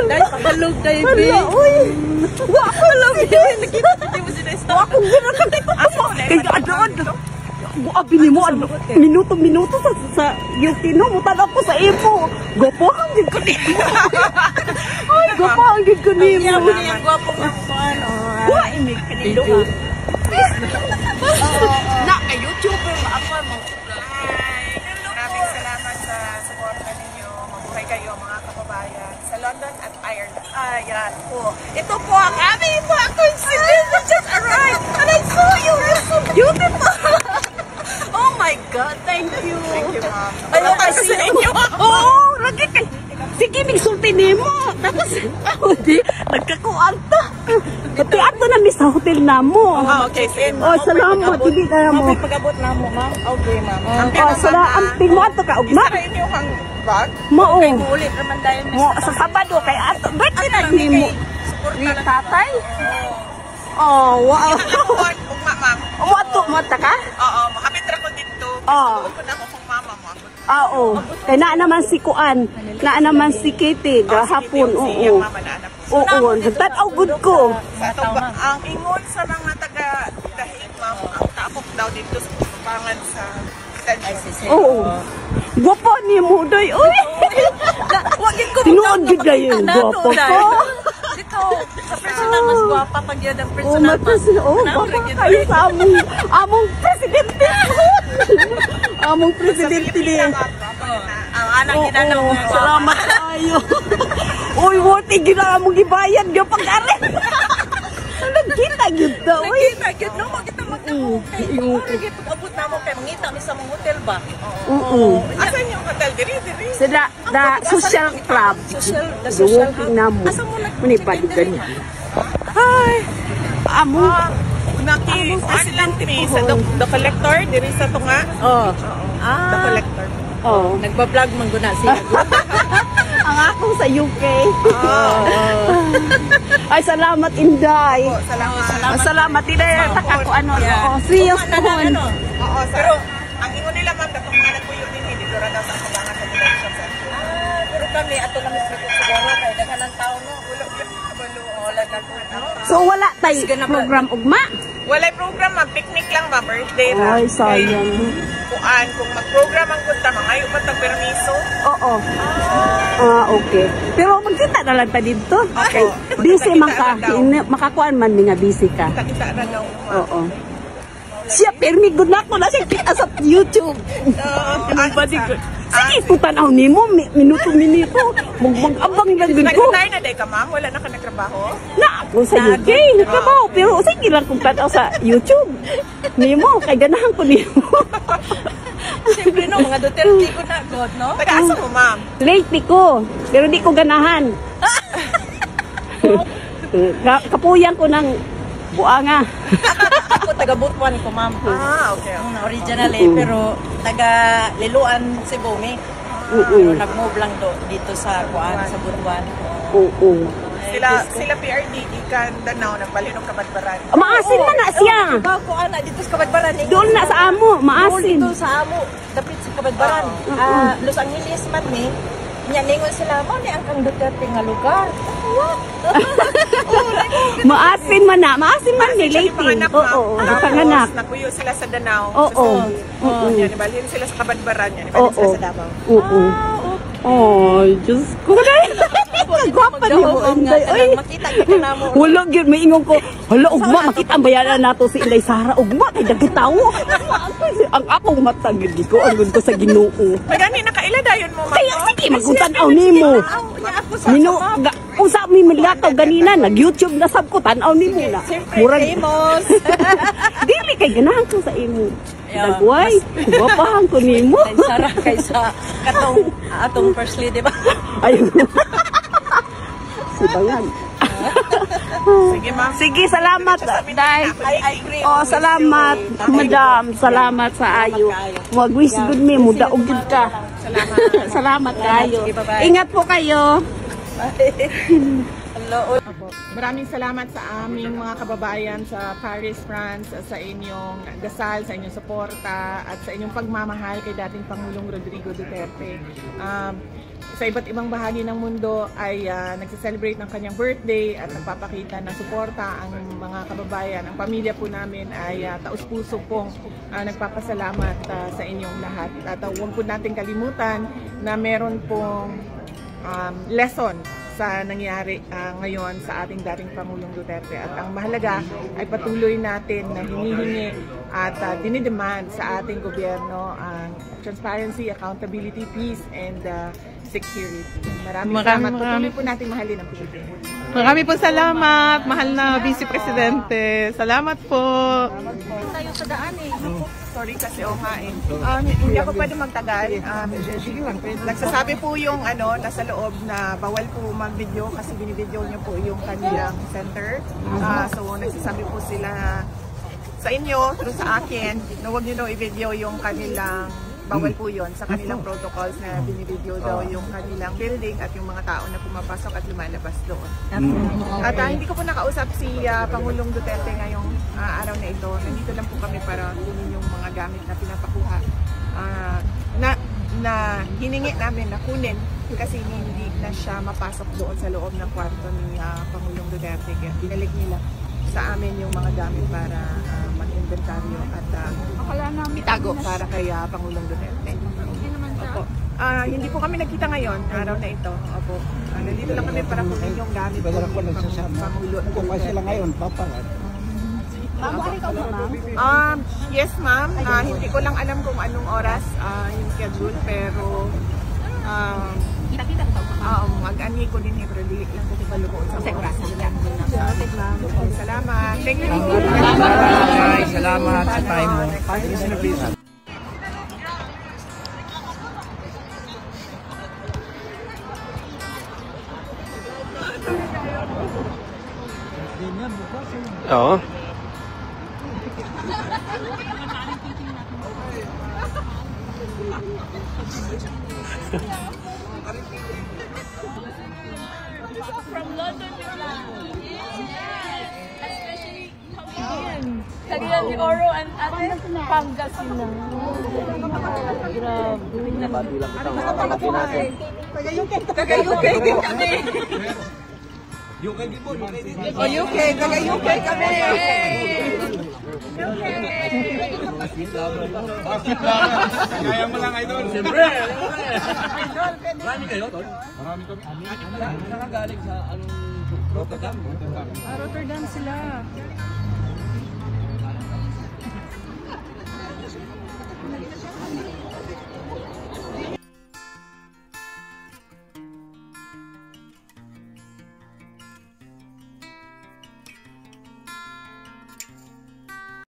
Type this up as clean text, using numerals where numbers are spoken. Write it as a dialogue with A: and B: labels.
A: Dahil pakalog tayo, be.
B: Hala, uy.
A: Wala, be. Nakita mo sila sa
B: Ako gano'n kakita mo. Kaya ano. Abi ni mo, minuto-minuto sa UK, no? Mutan ako sa info. Gwapo ang gid ko nimo. Ay, gwapo ang gid ko nimo.
A: Ang gwapo ng ano.
B: Wa, imig kanilo.
A: Na, kay YouTuber, ako mo.
C: Maraming salamat sa suporta ninyo. Mabuhay kayo mga kababayan sa London at Ireland. Ayan po. Ito po ang aming mga coincidence that just arrived. And I saw you. You're so beautiful. Oh my God. Thank you. Thank you, ma'am.
B: Ayaw kasi sa inyo. Oo, lagi kay. Sige, nagsulti nimo. Tapos, di, nagkakuanta. Pati ato na mi sa hotel na mo.
C: Okay, same.
B: Oh, salamat. Hindi na mo.
A: Pag-abot na mo, ma'am. Okay, ma'am.
B: Oh, salamat. Amping mo ato ka, ugma.
C: Isa inyo ang bag.
B: Mao.
A: Ulit naman tayo.
B: Mo sa Sabado kay ato. Birthday na nimo. Ni tatay? Oh, wow.
C: Ugma, ma'am.
B: Mo ato mo ta ka?
C: Oo, makapitra ko dito.
B: Oo.
C: Tuon ko na ako kung mama mo.
B: Oo. Kay naa naman si Kuan. Naa naman si Kitty gahapon. Oo.
C: Mama na anak.
B: Oo, nagtanaw gud ko.
C: Sa to ba ang ingon sa mga taga dahig, ma'am, ang tapok daw dito sa pangan sa detention.
B: Oo. Gwapo ni mo day. Uy.
A: Wagin ko
B: Tinuod gid dayon gwapo ko.
A: Dito, sa personal, mas guwapa pag yun ang
B: Oh,
A: personal.
B: matas. Oh, gwapo kayo sa among presidente. Among presidente ni.
A: Ang anak ginanaw mo.
B: Salamat kayo. Uy, worthy gina mo gibayad gyud pag-ari. Nagkita gyud ta, uy.
A: Nagkita, no? Magkita magkakukay. Lagi pag-abot na mo kay mangita mi sa mga hotel ba?
B: Oo.
C: Asan yung hotel? Diri.
B: Sa the social club.
A: The social
B: Walking na mo.
A: Asa mo
B: Manipad ganyan. Hi. Amo.
C: Naki presidente mi sa the collector diri sa tunga.
B: Oh.
C: The collector.
B: Oh.
A: Nagba-vlog man guna siya.
B: Ang akong sa UK. Ay, salamat, Inday.
C: Salamat.
B: Salamat, Inday. Taka ko ano. Serious po.
C: Oo, pero ang ingon nila ma'am katong mga nagpuyo din dito ra daw sa kabangan sa detention center.
A: Pero kami, ato lang mislikot siguro kay daghan ng tao, no?
C: Ulo kabalo.
A: Wala na po.
B: So, wala tayo program ugma?
C: Walay program ma'am, picnic lang ma'am, birthday ra.
B: Ay, sayang.
C: Kuan kung mag-program ang kunta mangayo pa tag permiso.
B: Oo. Okay. Pero magkita na lang ta dito. Okay. Busy man ka. Makakuan man mi nga busy ka.
C: Kita ra daw.
B: Oo. Siya, permi good na ko na siya kita sa YouTube. Sige, putanaw ni mo, minuto-minuto. Mag-abang lang din ko.
C: Nag-retire na day ka ma'am, wala na ka nagtrabaho.
B: Na ako sa UK, nagtrabaho. Pero sige lang kung tanaw sa YouTube. Ni mo, kay ganahan ko ni mo.
A: Siyempre, no? Mga Duterte ko na, God, no?
C: Taga-asa mo ma'am?
B: Late ko, pero di ko ganahan. Kapuyan ko ng buanga.
A: Ako, taga-Butuan ko, ma'am.
C: Okay.
A: Original pero taga-Liluan, Cebu, pero nag-move lang dito sa Kuan, sa Butuan.
B: Oo.
C: Sila PRD, ikan, Danao, nagbali ng Kabadbaran.
B: Maasin man na siya.
A: Kuan na dito sa Kabadbaran.
B: Doon na sa amo, maasin.
A: Dito sa amo, dapit sa Kabadbaran. Los Angeles man ni. Ningon sila, mo ni ang kang Duterte nga lugar.
B: Maasin man na, maasin man ni late. Oo, panganak.
C: Nakuyo sila sa Danao.
B: Oo.
C: Yan, ibalhin sila sa Kabadbaran. Yan, ibalhin sila sa Davao.
B: Oo. Oh, Diyos ko na. Gwapa ni mo, Inday. Ay,
A: makita kita na mo.
B: wala gyud maingon ko. Hala, ugma makita ang bayaran nato si Inday Sara. Ugma kay dagit tawo. Ang akong mata gyud ko, anggon ko sa Ginoo.
C: Magani nakaila dayon mo, ma'am.
B: Kaya sige, magkuntanaw nimo. Nino, usa mi milataw ganina, nag-YouTube na sab ko, tanaw nimo na.
A: Murag famous.
B: Dili kay ganahan ko sa imo. Dagway, guwapahan ko nimo.
A: Kay Sara, kaysa katong atong first lady ba?
B: Ayun. Si Bayan.
C: Sige, ma'am.
B: Sige, salamat. Day.
A: I agree.
B: Oh, salamat, madam. Salamat sa ayo. Mag-wish good me, muda og gud ka.
C: Salamat.
B: Salamat kayo.
A: Sige, bye-bye.
B: Ingat po kayo.
A: Hello.
C: Maraming salamat sa aming mga kababayan sa Paris, France, sa inyong dasal, sa inyong suporta, at sa inyong pagmamahal kay dating Pangulong Rodrigo Duterte. sa iba't ibang bahagi ng mundo ay nagse-celebrate ng kanyang birthday at nagpapakita ng suporta. Ang mga kababayan, ang pamilya po namin ay taus-puso pong nagpapasalamat sa inyong lahat. At huwag po natin kalimutan na meron pong lesson sa nangyari ngayon sa ating dating Pangulong Duterte. At ang mahalaga ay patuloy natin na hinihingi at dinidemand sa ating gobyerno ang transparency, accountability, peace, and security. Maraming salamat. Patuloy po natin mahalin ang Pilipinas.
D: Marami po salamat, mahal na Vice Presidente. Salamat po.
A: Tayo sa daan eh.
C: Sorry kasi hindi ako pwede magtagal. Nagsasabi po yung nasa loob na bawal po mag-video kasi binibideo niyo po yung kanilang center. So nagsasabi po sila sa inyo, through sa akin, na huwag niyo daw i-video yung kanilang, bawal po yun sa kanilang protocols na binibideo daw yung kanilang building at yung mga tao na pumapasok at lumalabas doon. At hindi ko po nakausap si Pangulong Duterte ngayong araw na ito. Nandito lang po kami para kunin yung mga gamit na pinapakuha na hiningi namin na kunin kasi hindi na siya mapasok doon sa loob ng kwarto ni Pangulong Duterte. Kaya binalik nila sa amin yung mga gamit para mag-inventaryo at itago para kay Pangulong Duterte. Opo. Hindi po kami nagkita ngayon, araw na ito. Opo. Nandito lang kami para kunin yung gamit po ni Pangulong
E: Kung sila ngayon, papalat.
C: Yes ma'am, hindi ko lang alam kung anong oras yung schedule pero mag-ani ko din pero di lang ko palukoon sa oras nila. Salamat. Thank you.
E: Salamat sa time mo.
F: Oo.
G: From London to especially Cagayan de Oro and Pangasinan. Grabe.
C: Taga-UK din kami.
E: UK din po, UK din.
C: UK, taga-UK kami.
E: Kaya mo lang, idol. Siyempre. Marami kayo, tol? Marami kami. Nakagaling sa anong Rotterdam?
C: Rotterdam sila.